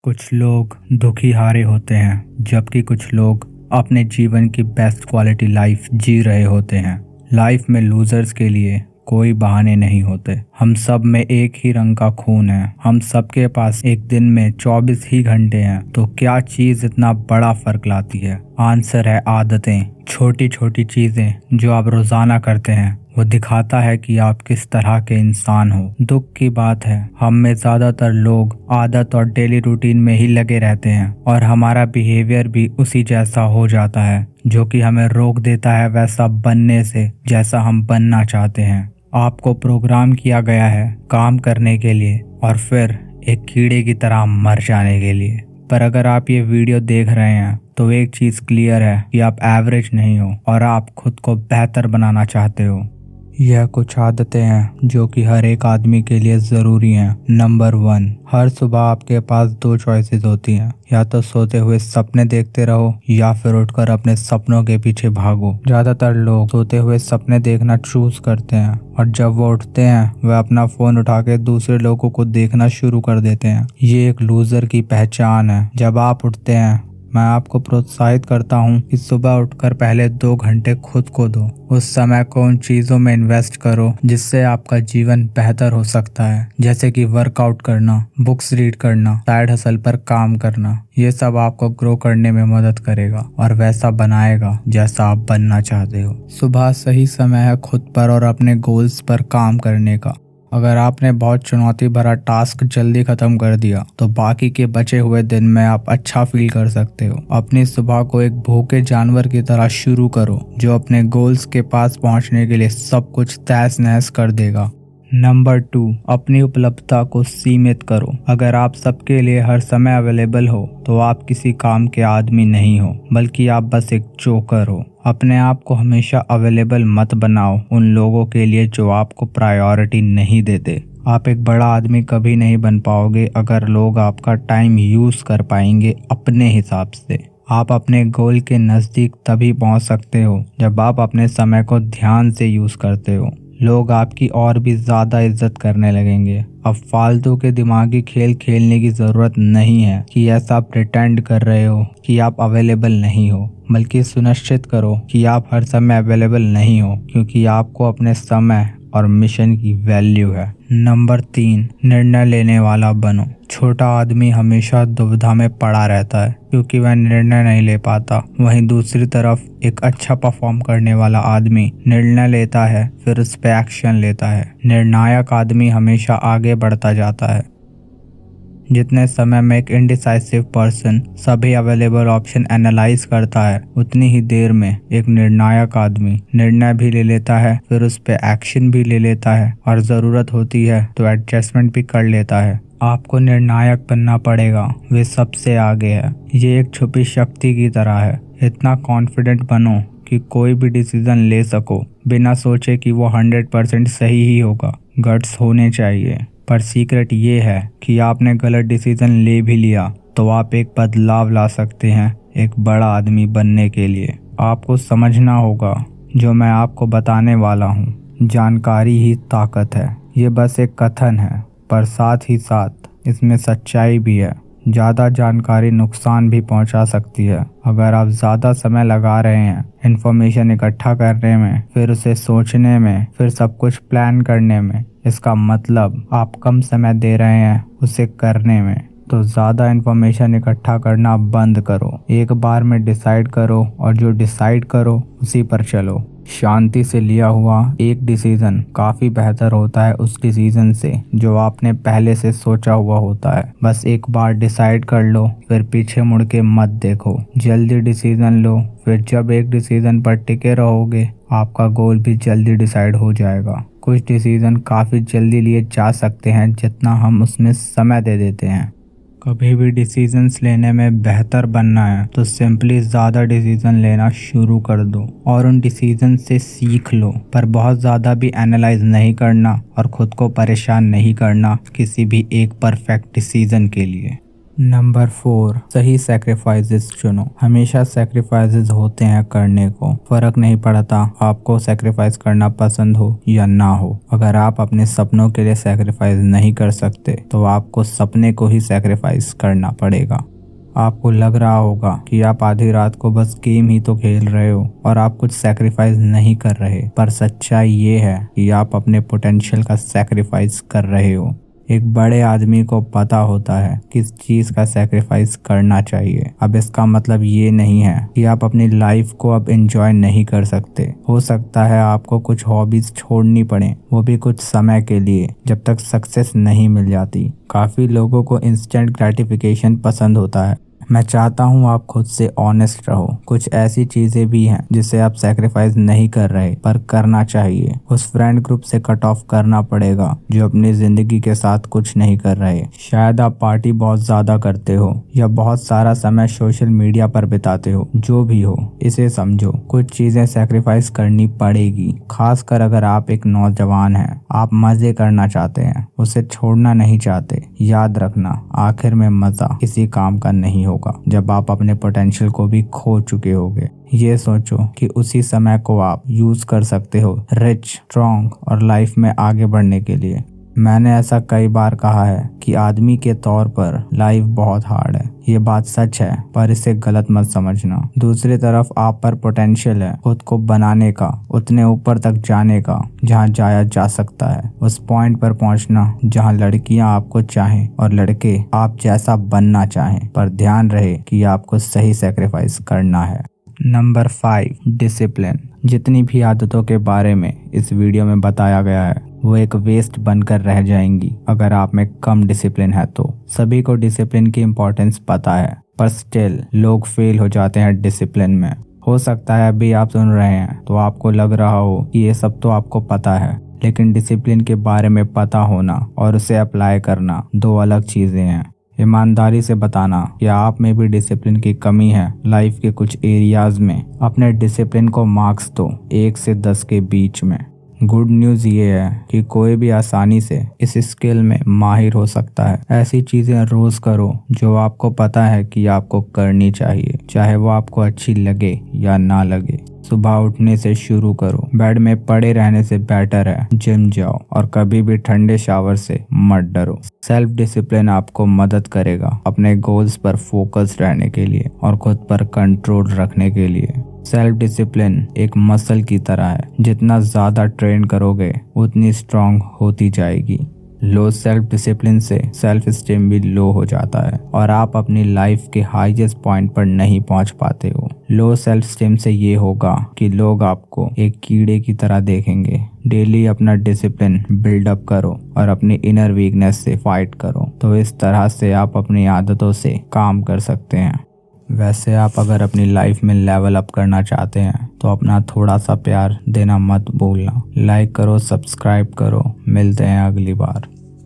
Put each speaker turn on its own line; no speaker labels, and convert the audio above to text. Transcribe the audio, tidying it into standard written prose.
कुछ लोग दुखी हारे होते हैं जबकि कुछ लोग अपने जीवन की बेस्ट क्वालिटी लाइफ जी रहे होते हैं। लाइफ में लूजर्स के लिए कोई बहाने नहीं होते। हम सब में एक ही रंग का खून है। हम सबके पास एक दिन में 24 ही घंटे हैं। तो क्या चीज इतना बड़ा फर्क लाती है? आंसर है आदतें। छोटी छोटी चीजें जो आप रोजाना करते हैं वो दिखाता है कि आप किस तरह के इंसान हो। दुख की बात है, हम में ज्यादातर लोग आदत और डेली रूटीन में ही लगे रहते हैं और हमारा बिहेवियर भी उसी जैसा हो जाता है, जो कि हमें रोक देता है वैसा बनने से जैसा हम बनना चाहते हैं। आपको प्रोग्राम किया गया है काम करने के लिए और फिर एक कीड़े की तरह मर जाने के लिए। पर अगर आप ये वीडियो देख रहे हैं तो एक चीज क्लियर है कि आप एवरेज नहीं हो और आप खुद को बेहतर बनाना चाहते हो। यह कुछ आदतें हैं जो कि हर एक आदमी के लिए जरूरी हैं। नंबर 1, हर सुबह आपके पास 2 चॉइसेस होती हैं। या तो सोते हुए सपने देखते रहो या फिर उठकर अपने सपनों के पीछे भागो। ज्यादातर लोग सोते हुए सपने देखना चूज करते हैं और जब वो उठते हैं वह अपना फोन उठा के दूसरे लोगों को देखना शुरू कर देते हैं। ये एक लूजर की पहचान है। जब आप उठते हैं, मैं आपको प्रोत्साहित करता हूँ कि सुबह उठकर पहले 2 घंटे खुद को दो। उस समय को उन चीजों में इन्वेस्ट करो जिससे आपका जीवन बेहतर हो सकता है, जैसे कि वर्कआउट करना, बुक्स रीड करना, साइड हसल पर काम करना। ये सब आपको ग्रो करने में मदद करेगा और वैसा बनाएगा जैसा आप बनना चाहते हो। सुबह सही समय है खुद पर और अपने गोल्स पर काम करने का। अगर आपने बहुत चुनौती भरा टास्क जल्दी खत्म कर दिया तो बाकी के बचे हुए दिन में आप अच्छा फील कर सकते हो। अपनी सुबह को एक भूखे जानवर की तरह शुरू करो जो अपने गोल्स के पास पहुंचने के लिए सब कुछ तहस नहस कर देगा। नंबर 2, अपनी उपलब्धता को सीमित करो। अगर आप सबके लिए हर समय अवेलेबल हो तो आप किसी काम के आदमी नहीं हो, बल्कि आप बस एक जोकर हो। अपने आप को हमेशा अवेलेबल मत बनाओ उन लोगों के लिए जो आपको प्रायोरिटी नहीं देते। आप एक बड़ा आदमी कभी नहीं बन पाओगे अगर लोग आपका टाइम यूज कर पाएंगे अपने हिसाब से। आप अपने गोल के नजदीक तभी पहुंच सकते हो जब आप अपने समय को ध्यान से यूज करते हो। लोग आपकी और भी ज्यादा इज्जत करने लगेंगे। अब फालतू के दिमागी खेल खेलने की जरूरत नहीं है कि ऐसा प्रिटेंड कर रहे हो कि आप अवेलेबल नहीं हो, बल्कि सुनिश्चित करो कि आप हर समय अवेलेबल नहीं हो, क्योंकि आपको अपने समय और मिशन की वैल्यू है। नंबर 3, निर्णय लेने वाला बनो। छोटा आदमी हमेशा दुविधा में पड़ा रहता है क्योंकि वह निर्णय नहीं ले पाता। वहीं दूसरी तरफ एक अच्छा परफॉर्म करने वाला आदमी निर्णय लेता है, फिर उस पे एक्शन लेता है। निर्णायक आदमी हमेशा आगे बढ़ता जाता है। जितने समय में एक इनडिसाइसिव पर्सन सभी अवेलेबल ऑप्शन एनालाइज करता है, उतनी ही देर में एक निर्णायक आदमी निर्णय भी ले लेता है, फिर उस पे एक्शन भी ले लेता है और जरूरत होती है तो एडजस्टमेंट भी कर लेता है। आपको निर्णायक बनना पड़ेगा, वे सबसे आगे है। ये एक छुपी शक्ति की तरह है। इतना कॉन्फिडेंट बनो कि कोई भी डिसीजन ले सको बिना सोचे कि वो 100% सही ही होगा। गट्स होने चाहिए। पर सीक्रेट ये है कि आपने गलत डिसीजन ले भी लिया तो आप एक बदलाव ला सकते हैं एक बड़ा आदमी बनने के लिए। आपको समझना होगा जो मैं आपको बताने वाला हूँ, जानकारी ही ताकत है। ये बस एक कथन है, पर साथ ही साथ इसमें सच्चाई भी है। ज़्यादा जानकारी नुकसान भी पहुंचा सकती है। अगर आप ज़्यादा समय लगा रहे हैं इन्फॉर्मेशन इकट्ठा करने में, फिर उसे सोचने में, फिर सब कुछ प्लान करने में, इसका मतलब आप कम समय दे रहे हैं उसे करने में। तो ज़्यादा इन्फॉर्मेशन इकट्ठा करना बंद करो। एक बार में डिसाइड करो और जो डिसाइड करो उसी पर चलो। शांति से लिया हुआ एक डिसीजन काफी बेहतर होता है उस डिसीजन से जो आपने पहले से सोचा हुआ होता है। बस एक बार डिसाइड कर लो, फिर पीछे मुड़ के मत देखो। जल्दी डिसीजन लो, फिर जब एक डिसीजन पर टिके रहोगे आपका गोल भी जल्दी डिसाइड हो जाएगा। कुछ डिसीजन काफी जल्दी लिए जा सकते हैं जितना हम उसमें समय दे देते हैं। कभी भी डिसीजंस लेने में बेहतर बनना है तो सिंपली ज़्यादा डिसीजन लेना शुरू कर दो और उन डिसीजन से सीख लो, पर बहुत ज़्यादा भी एनालाइज नहीं करना और खुद को परेशान नहीं करना किसी भी एक परफेक्ट डिसीजन के लिए। नंबर 4, सही सैक्रिफाइसेस चुनो। हमेशा सैक्रिफाइसेस होते हैं करने को, फर्क नहीं पड़ता आपको सैक्रिफाइस करना पसंद हो या ना हो। अगर आप अपने सपनों के लिए सैक्रिफाइस नहीं कर सकते तो आपको सपने को ही सैक्रिफाइस करना पड़ेगा। आपको लग रहा होगा कि आप आधी रात को बस गेम ही तो खेल रहे हो और आप कुछ सैक्रिफाइस नहीं कर रहे, पर सच्चाई ये है कि आप अपने पोटेंशियल का सैक्रिफाइस कर रहे हो। एक बड़े आदमी को पता होता है किस चीज का सैक्रिफाइस करना चाहिए। अब इसका मतलब ये नहीं है कि आप अपनी लाइफ को अब एंजॉय नहीं कर सकते। हो सकता है आपको कुछ हॉबीज छोड़नी पड़े, वो भी कुछ समय के लिए, जब तक सक्सेस नहीं मिल जाती। काफी लोगों को इंस्टेंट ग्रेटिफिकेशन पसंद होता है। मैं चाहता हूँ आप खुद से ऑनेस्ट रहो। कुछ ऐसी चीजें भी हैं जिसे आप सैक्रिफाइस नहीं कर रहे पर करना चाहिए। उस फ्रेंड ग्रुप से कट ऑफ करना पड़ेगा जो अपनी जिंदगी के साथ कुछ नहीं कर रहे। शायद आप पार्टी बहुत ज्यादा करते हो या बहुत सारा समय सोशल मीडिया पर बिताते हो। जो भी हो, इसे समझो, कुछ चीजें सैक्रिफाइस करनी पड़ेगी। खासकर अगर आप एक नौजवान हैं, आप मजे करना चाहते हैं, उसे छोड़ना नहीं चाहते। याद रखना, आखिर में मजा किसी काम का नहीं होगा जब आप अपने पोटेंशियल को भी खो चुके होगे। ये सोचो कि उसी समय को आप यूज कर सकते हो रिच, स्ट्रॉन्ग और लाइफ में आगे बढ़ने के लिए। मैंने ऐसा कई बार कहा है कि आदमी के तौर पर लाइफ बहुत हार्ड है। ये बात सच है, पर इसे गलत मत समझना। दूसरी तरफ आप पर पोटेंशियल है खुद को बनाने का, उतने ऊपर तक जाने का जहाँ जाया जा सकता है। उस पॉइंट पर पहुँचना जहाँ लड़कियाँ आपको चाहें और लड़के आप जैसा बनना चाहें, पर ध्यान रहे कि आपको सही सैक्रिफाइस करना है। Number 5, discipline. जितनी भी आदतों के बारे में इस वीडियो में बताया गया है वो एक वेस्ट बनकर रह जाएंगी अगर आप में कम डिसिप्लिन है तो। सभी को डिसिप्लिन की इम्पोर्टेंस पता है, पर स्टिल लोग फेल हो जाते हैं डिसिप्लिन में। हो सकता है अभी आप सुन रहे हैं तो आपको लग रहा हो कि ये सब तो आपको पता है, लेकिन डिसिप्लिन के बारे में पता होना और उसे अप्लाई करना दो अलग चीजें हैं। ईमानदारी से बताना कि आप में भी डिसिप्लिन की कमी है लाइफ के कुछ एरियाज में, अपने डिसिप्लिन को मार्क्स दो 1 से 10 के बीच में। गुड न्यूज़ ये है कि कोई भी आसानी से इस स्किल में माहिर हो सकता है। ऐसी चीजें रोज करो जो आपको पता है कि आपको करनी चाहिए, चाहे वो आपको अच्छी लगे या ना लगे। सुबह उठने से शुरू करो, बेड में पड़े रहने से बेटर है जिम जाओ और कभी भी ठंडे शावर से मत डरो। सेल्फ डिसिप्लिन आपको मदद करेगा अपने गोल्स पर फोकस रहने के लिए और खुद पर कंट्रोल रखने के लिए। सेल्फ डिसिप्लिन एक मसल की तरह है, जितना ज्यादा ट्रेन करोगे उतनी स्ट्रांग होती जाएगी। लो सेल्फ डिसिप्लिन से सेल्फ स्टीम भी लो हो जाता है और आप अपनी लाइफ के हाईएस्ट पॉइंट पर नहीं पहुंच पाते हो। लो सेल्फ स्टीम से ये होगा कि लोग आपको एक कीड़े की तरह देखेंगे। डेली अपना डिसिप्लिन बिल्डअप करो और अपनी इनर वीकनेस से फाइट करो, तो इस तरह से आप अपनी आदतों से काम कर सकते हैं। वैसे आप अगर अपनी लाइफ में लेवल अप करना चाहते हैं तो अपना थोड़ा सा प्यार देना मत भूलना। लाइक करो, सब्सक्राइब करो। मिलते हैं अगली बार।